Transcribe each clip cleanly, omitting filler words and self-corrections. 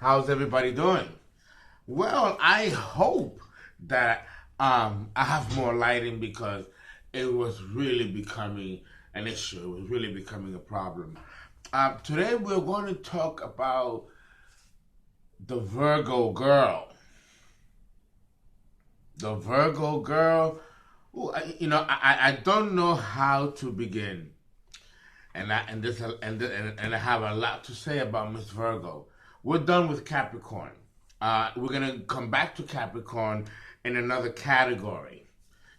How's everybody doing? Well, I hope that I have more lighting because it was really becoming an issue. It was really becoming a problem. Today we're going to talk about the Virgo girl. The Virgo girl. Ooh, I don't know how to begin, and I have a lot to say about Miss Virgo. We're done with Capricorn. We're gonna come back to Capricorn in another category.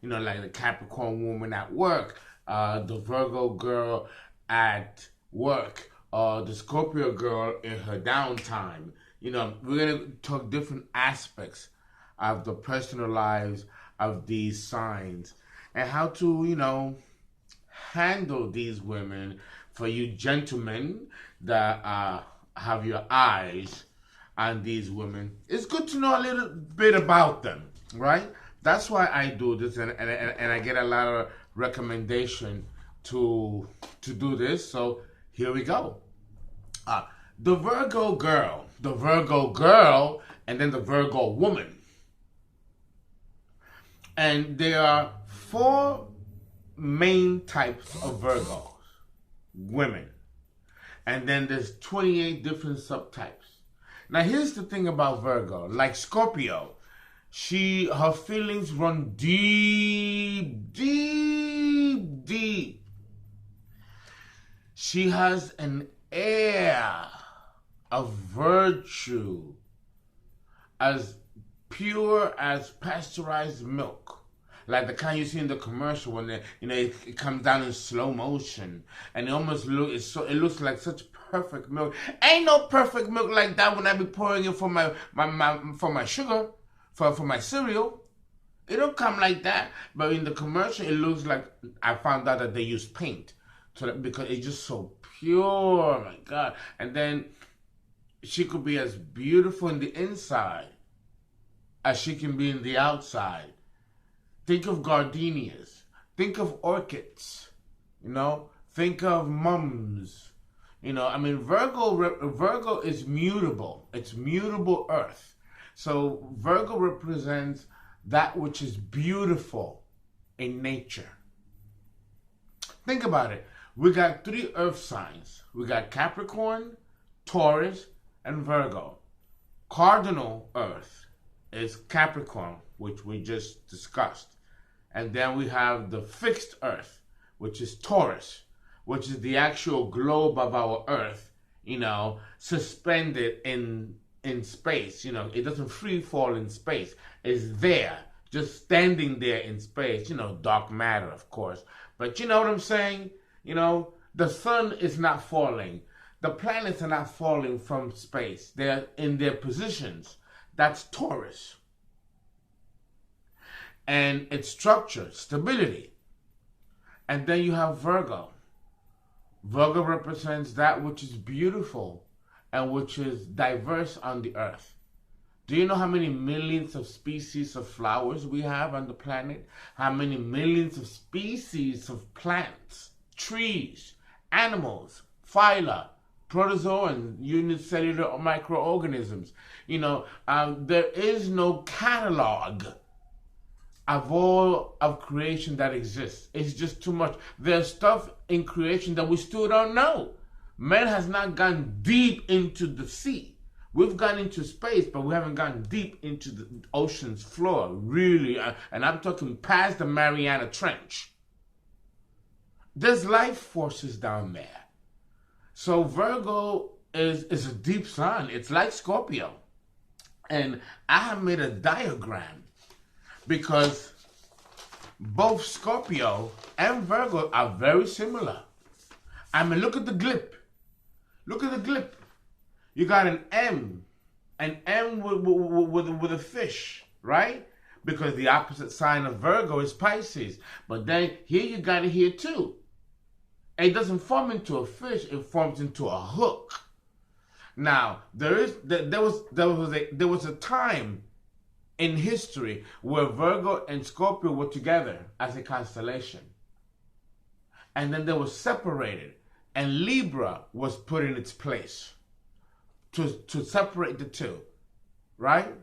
Like the Capricorn woman at work, the Virgo girl at work, the Scorpio girl in her downtime. We're gonna talk different aspects of the personal lives of these signs and how to, handle these women. For you gentlemen that have your eyes on these women, it's good to know a little bit about them, right? That's why I do this, and I get a lot of recommendation to do this. So here we go. The Virgo girl, and then the Virgo woman. And there are four main types of Virgos, women. And then there's 28 different subtypes. Now here's the thing about Virgo. Like Scorpio, her feelings run deep, deep, deep. She has an air of virtue as pure as pasteurized milk. Like the kind you see in the commercial when it comes down in slow motion, and it almost it looks like such perfect milk. Ain't no perfect milk like that when I be pouring it for my sugar, for my cereal. It don't come like that. But in the commercial, it looks like I found out that they use paint, because it's just so pure. Oh my God! And then she could be as beautiful in the inside as she can be in the outside. Think of gardenias. Think of orchids. Think of mums. Virgo is mutable. It's mutable earth. So Virgo represents that which is beautiful in nature. Think about it. We got three earth signs. We got Capricorn, Taurus, and Virgo. Cardinal earth is Capricorn, which we just discussed. And then we have the fixed earth, which is Taurus, which is the actual globe of our earth, suspended in space. It doesn't free fall in space. It's there, just standing there in space. Dark matter, of course. But you know what I'm saying? The sun is not falling. The planets are not falling from space. They're in their positions. That's Taurus. And its structure, stability. And then you have Virgo. Virgo represents that which is beautiful and which is diverse on the earth. Do you know how many millions of species of flowers we have on the planet? How many millions of species of plants, trees, animals, phyla, protozoa, and unicellular microorganisms? There is no catalog of all of creation that exists. It's just too much. There's stuff in creation that we still don't know. Man has not gone deep into the sea. We've gone into space, but we haven't gone deep into the ocean's floor, really. And I'm talking past the Mariana Trench. There's life forces down there. So Virgo is a deep sign. It's like Scorpio. And I have made a diagram because both Scorpio and Virgo are very similar. Look at the glip. Look at the glip. You got an M with a fish, right? Because the opposite sign of Virgo is Pisces. But then here you got it here too. It doesn't form into a fish, it forms into a hook. Now, there was a time in history where Virgo and Scorpio were together as a constellation. And then they were separated, and Libra was put in its place. to separate the two, right?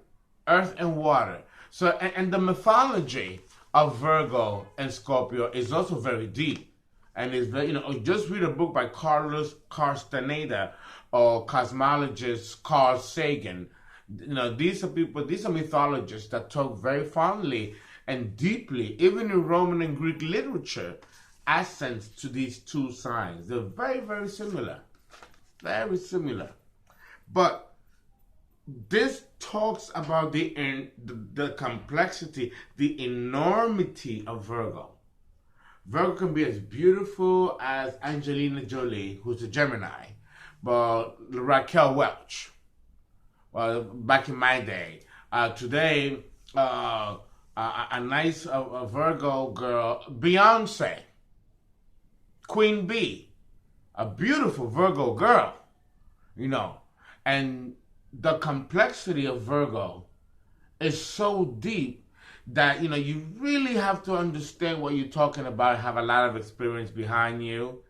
Earth and water. So, and the mythology of Virgo and Scorpio is also very deep. And is very, just read a book by Carlos Castaneda or cosmologist Carl Sagan. These are mythologists that talk very fondly and deeply, even in Roman and Greek literature, accents to these two signs. They're very, very similar. Very similar. But this talks about the complexity, the enormity of Virgo. Virgo can be as beautiful as Angelina Jolie, who's a Gemini, but Raquel Welch. Well, back in my day. Today, a nice Virgo girl, Beyonce, Queen Bee, a beautiful Virgo girl, and the complexity of Virgo is so deep that, you really have to understand what you're talking about, have a lot of experience behind you,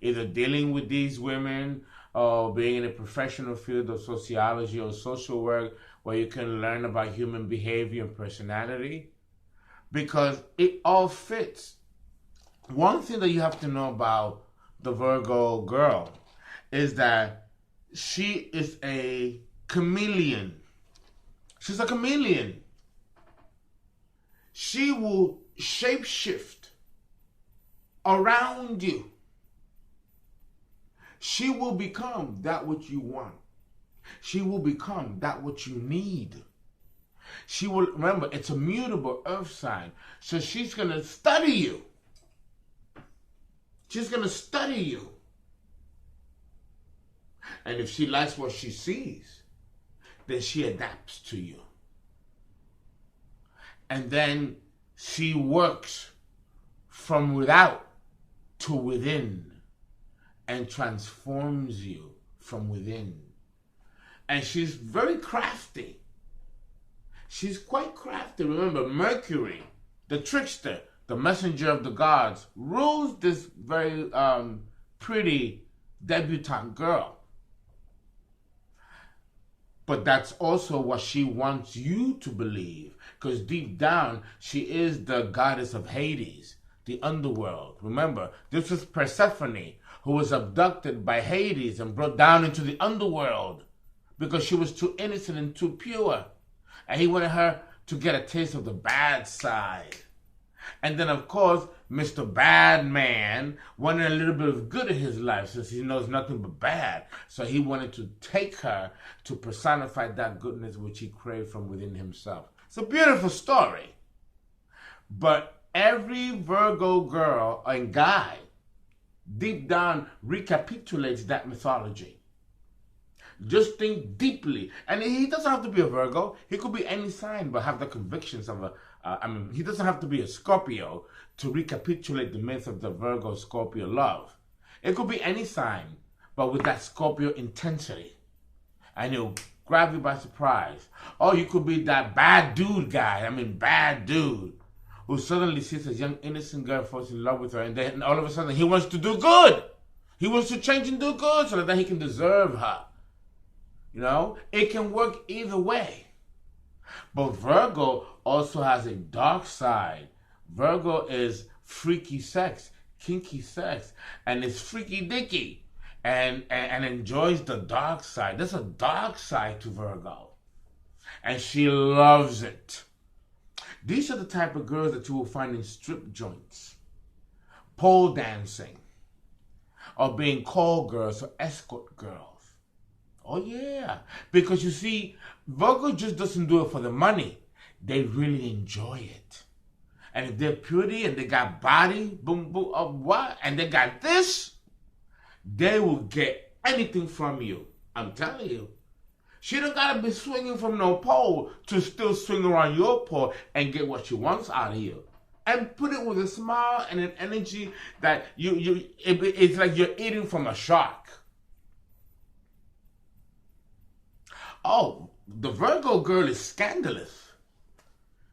either dealing with these women or being in a professional field of sociology or social work where you can learn about human behavior and personality, because it all fits. One thing that you have to know about the Virgo girl is that she is a chameleon. She's a chameleon. She will shapeshift around you. She will become that which you want. She will become that which you need. She will, remember, it's a mutable earth sign. So she's going to study you. She's going to study you. And if she likes what she sees, then she adapts to you. And then she works from without to within and transforms you from within. And she's very crafty. She's quite crafty. Remember, Mercury, the trickster, the messenger of the gods, rules this very pretty debutante girl. But that's also what she wants you to believe, because deep down, she is the goddess of Hades, the underworld. Remember, this was Persephone, who was abducted by Hades and brought down into the underworld because she was too innocent and too pure. And he wanted her to get a taste of the bad side. And then, of course, Mr. Bad Man wanted a little bit of good in his life since he knows nothing but bad. So he wanted to take her to personify that goodness which he craved from within himself. It's a beautiful story. But every Virgo girl and guy deep down recapitulates that mythology. Just think deeply. And he doesn't have to be a Virgo. He could be any sign, but have the convictions of he doesn't have to be a Scorpio to recapitulate the myth of the Virgo-Scorpio love. It could be any sign, but with that Scorpio intensity. And he'll grab you by surprise. Or you could be that bad dude guy, bad dude, who suddenly sees a young innocent girl, falls in love with her, and then all of a sudden he wants to do good. He wants to change and do good so that he can deserve her. It can work either way. But Virgo also has a dark side. Virgo is freaky sex, kinky sex, and it's freaky dicky and enjoys the dark side. There's a dark side to Virgo. And she loves it. These are the type of girls that you will find in strip joints, pole dancing, or being call girls or escort girls. Oh yeah, because you see, Virgo just doesn't do it for the money. They really enjoy it. And if they're pretty and they got body, boom, boom, what? And they got this, they will get anything from you. I'm telling you. She don't gotta be swinging from no pole to still swing around your pole and get what she wants out of you. And put it with a smile and an energy that it's like you're eating from a shark. Oh, the Virgo girl is scandalous.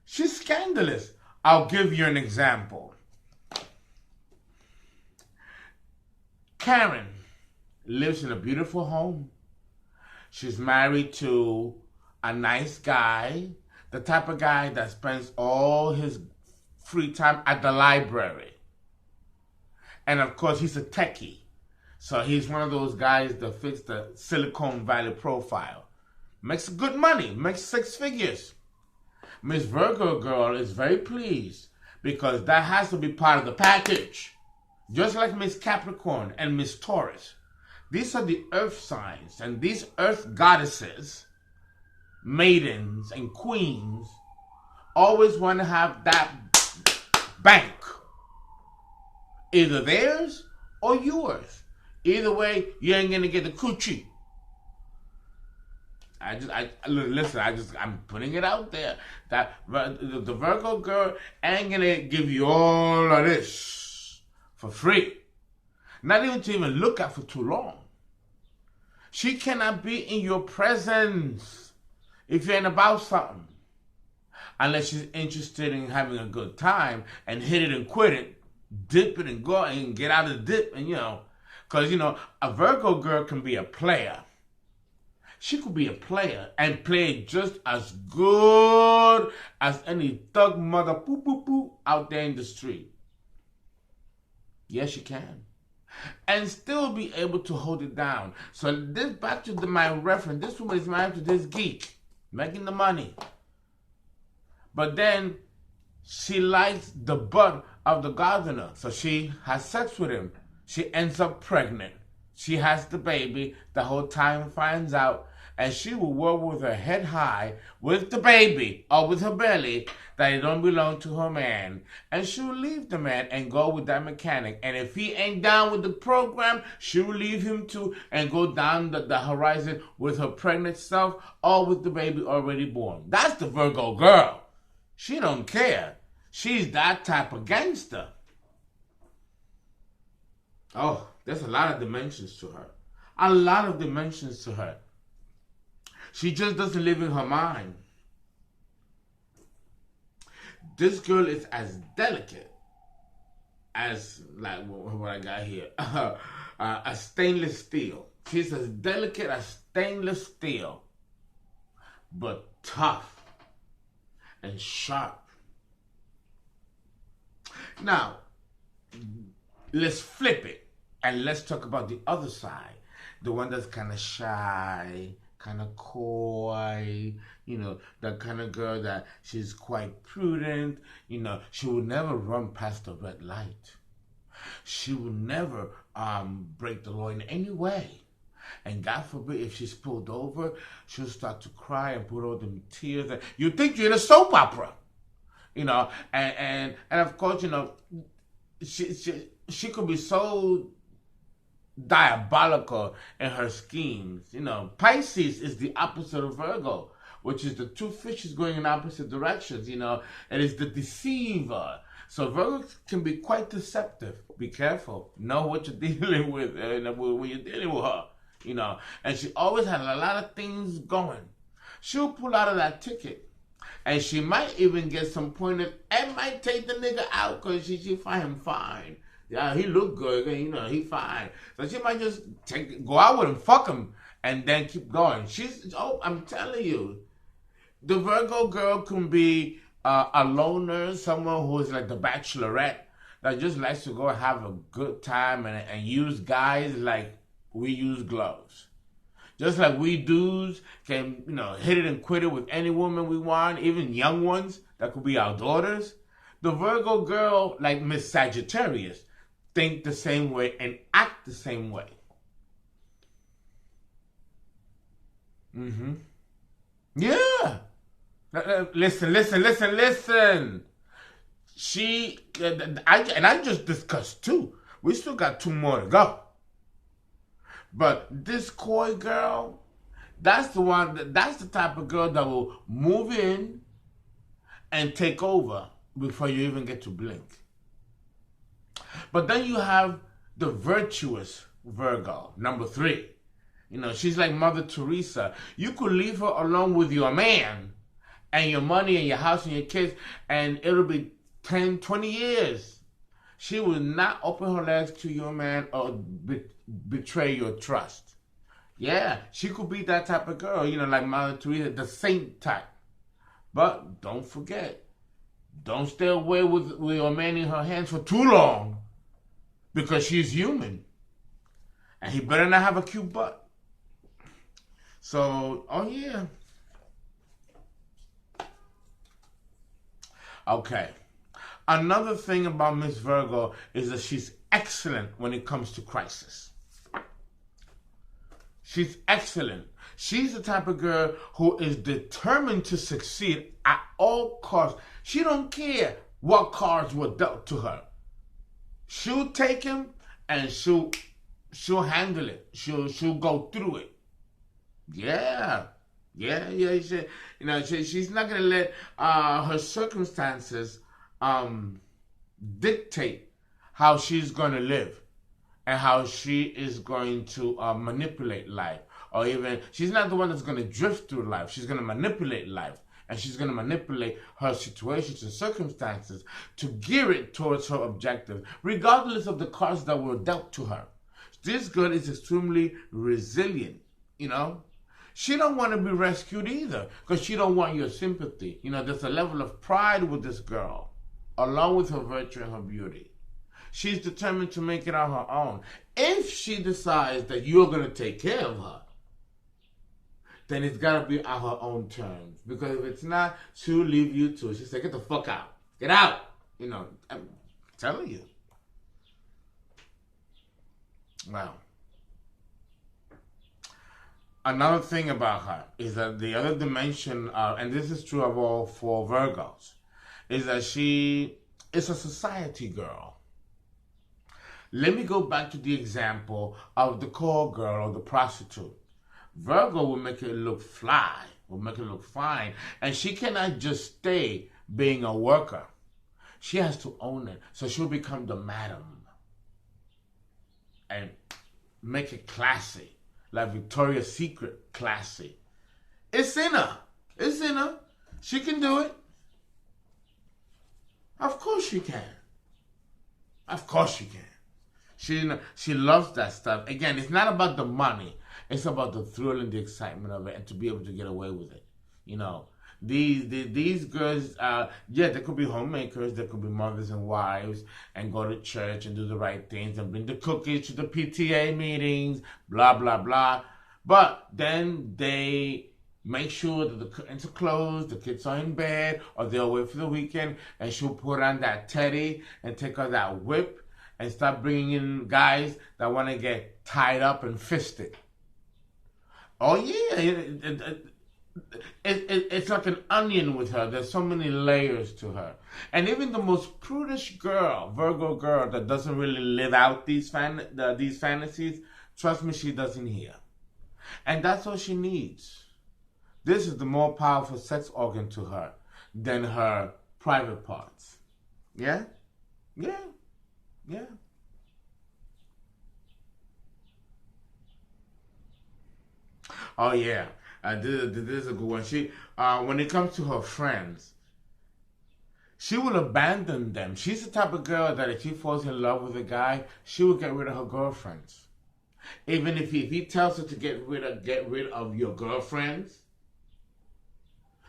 She's scandalous. I'll give you an example. Karen lives in a beautiful home. She's married to a nice guy, the type of guy that spends all his free time at the library. And of course, he's a techie. So he's one of those guys that fits the Silicon Valley profile. Makes good money, makes 6 figures. Miss Virgo girl is very pleased because that has to be part of the package. Just like Miss Capricorn and Miss Taurus. These are the earth signs, and these earth goddesses, maidens and queens, always want to have that bank. Either theirs or yours. Either way, you ain't gonna get the coochie. I'm putting it out there that the Virgo girl ain't gonna give you all of this for free. Not even to even look at for too long. She cannot be in your presence if you ain't about something. Unless she's interested in having a good time and hit it and quit it, dip it and go and get out of the dip and because a Virgo girl can be a player. She could be a player and play just as good as any thug mother poo out there in the street. Yes, she can. And still be able to hold it down. So this back to my reference. This woman is married to this geek, making the money. But then she likes the butt of the gardener. So she has sex with him. She ends up pregnant. She has the baby. The whole time finds out. And she will work with her head high with the baby or with her belly that it don't belong to her man. And she will leave the man and go with that mechanic. And if he ain't down with the program, she will leave him too and go down the horizon with her pregnant self or with the baby already born. That's the Virgo girl. She don't care. She's that type of gangster. Oh, there's a lot of dimensions to her. A lot of dimensions to her. She just doesn't live in her mind. This girl is as delicate as, like what I got here, a stainless steel. She's as delicate as stainless steel, but tough and sharp. Now, let's flip it and let's talk about the other side. The one that's kind of shy, kind of coy, that kind of girl that she's quite prudent, she would never run past the red light. She would never break the law in any way. And God forbid if she's pulled over, she'll start to cry and put all them tears. You think you're in a soap opera, and of course, she could be so diabolical in her schemes. Pisces is the opposite of Virgo, which is the two fishes going in opposite directions. It is the deceiver. So Virgo can be quite deceptive. Be careful. Know what you're dealing with when you're dealing with her. And she always had a lot of things going. She'll pull out of that ticket. And she might even get some pointers and might take the nigga out because she find him fine. Yeah, he look good, he fine. So she might just go out with him, fuck him, and then keep going. I'm telling you, the Virgo girl can be a loner, someone who is like the Bachelorette, that just likes to go have a good time and use guys like we use gloves. Just like we dudes can, hit it and quit it with any woman we want, even young ones that could be our daughters. The Virgo girl, like Miss Sagittarius, think the same way and act the same way. Yeah. Listen. I just discussed 2. We still got 2 more to go. But this coy girl, that's the type of girl that will move in and take over before you even get to blink. But then you have the virtuous Virgo, number 3. She's like Mother Teresa. You could leave her alone with your man and your money and your house and your kids, and it'll be 10, 20 years. She will not open her legs to your man or betray your trust. Yeah, she could be that type of girl, you know, like Mother Teresa, the saint type. But don't forget, don't stay away with your man in her hands for too long because she's human. And he better not have a cute butt. So, oh yeah. Okay. Another thing about Miss Virgo is that she's excellent when it comes to crisis. She's excellent. She's the type of girl who is determined to succeed at all costs. She don't care what cards were dealt to her. She'll take him and she'll handle it. She'll go through it. Yeah. She's not gonna let her circumstances dictate how she's gonna live and how she is going to manipulate life. Or even, she's not the one that's gonna drift through life. She's gonna manipulate life. And she's gonna manipulate her situations and circumstances to gear it towards her objective, regardless of the cards that were dealt to her. This girl is extremely resilient, you know. She don't want to be rescued either because she don't want your sympathy. You know, there's a level of pride with this girl, along with her virtue and her beauty. She's determined to make it on her own. If she decides that you're going to take care of her, then it's got to be on her own terms. Because if it's not, she'll leave you too. She'll say, get the fuck out. Get out. You know, I'm telling you. Wow. Another thing about her is that the other dimension, and this is true of all four Virgos, is that she is a society girl. Let me go back to the example of the call girl or the prostitute. Virgo will make it look fly, will make it look fine, and she cannot just stay being a worker. She has to own it, so she'll become the madam and make it classy. Like Victoria's Secret classy. It's in her. It's in her. She can do it. Of course she can. Of course she can. She loves that stuff. Again, it's not about the money. It's about the thrill and the excitement of it and to be able to get away with it. You know, these girls, they could be homemakers, they could be mothers and wives and go to church and do the right things and bring the cookies to the PTA meetings, blah, blah, blah. But then they make sure that the curtains are closed, the kids are in bed, or they're away for the weekend, and she'll put on that teddy and take out that whip and start bringing in guys that want to get tied up and fisted. Oh, yeah. It's like an onion with her. There's so many layers to her. And even the most prudish girl, Virgo girl, that doesn't really live out these fantasies, trust me, she doesn't hear. And that's all she needs. This is the more powerful sex organ to her than her private parts. Yeah? Yeah. Yeah. Oh, yeah. This is a good one. She, when it comes to her friends, she will abandon them. She's the type of girl that if she falls in love with a guy, she will get rid of her girlfriends. Even if he tells her to get rid of your girlfriends,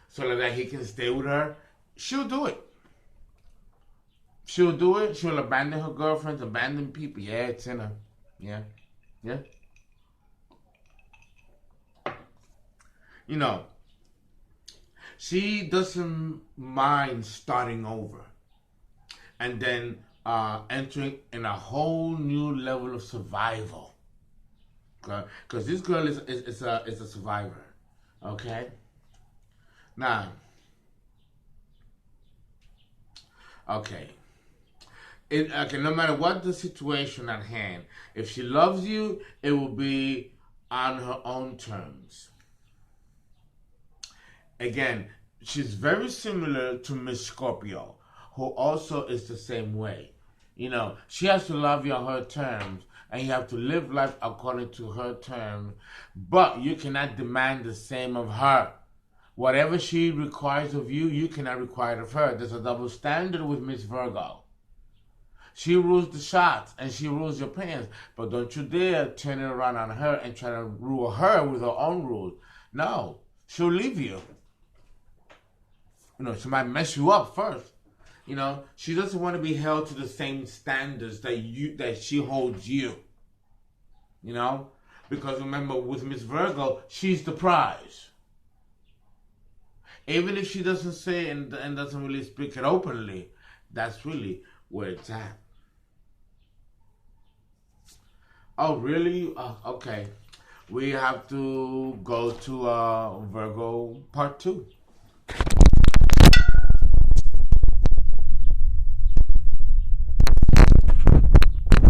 so that he can stay with her, she'll do it. She'll do it. She'll abandon her girlfriends, abandon people. Yeah, it's in her. Yeah. Yeah. You know, she doesn't mind starting over and then entering in a whole new level of survival. Because this girl is a survivor. Okay? Now, okay. No matter what the situation at hand, if she loves you, it will be on her own terms. Again, she's very similar to Miss Scorpio, who also is the same way. You know, she has to love you on her terms, and you have to live life according to her terms, but you cannot demand the same of her. Whatever she requires of you, you cannot require of her. There's a double standard with Miss Virgo. She rules the shots and she rules your pants. But don't you dare turn it around on her and try to rule her with her own rules. No, she'll leave you. You know, she might mess you up first. You know, she doesn't want to be held to the same standards that she holds you. You know, because remember, with Miss Virgo, she's the prize. Even if she doesn't say it and doesn't really speak it openly, that's really where it's at. Oh, really? Okay. We have to go to Virgo part 2.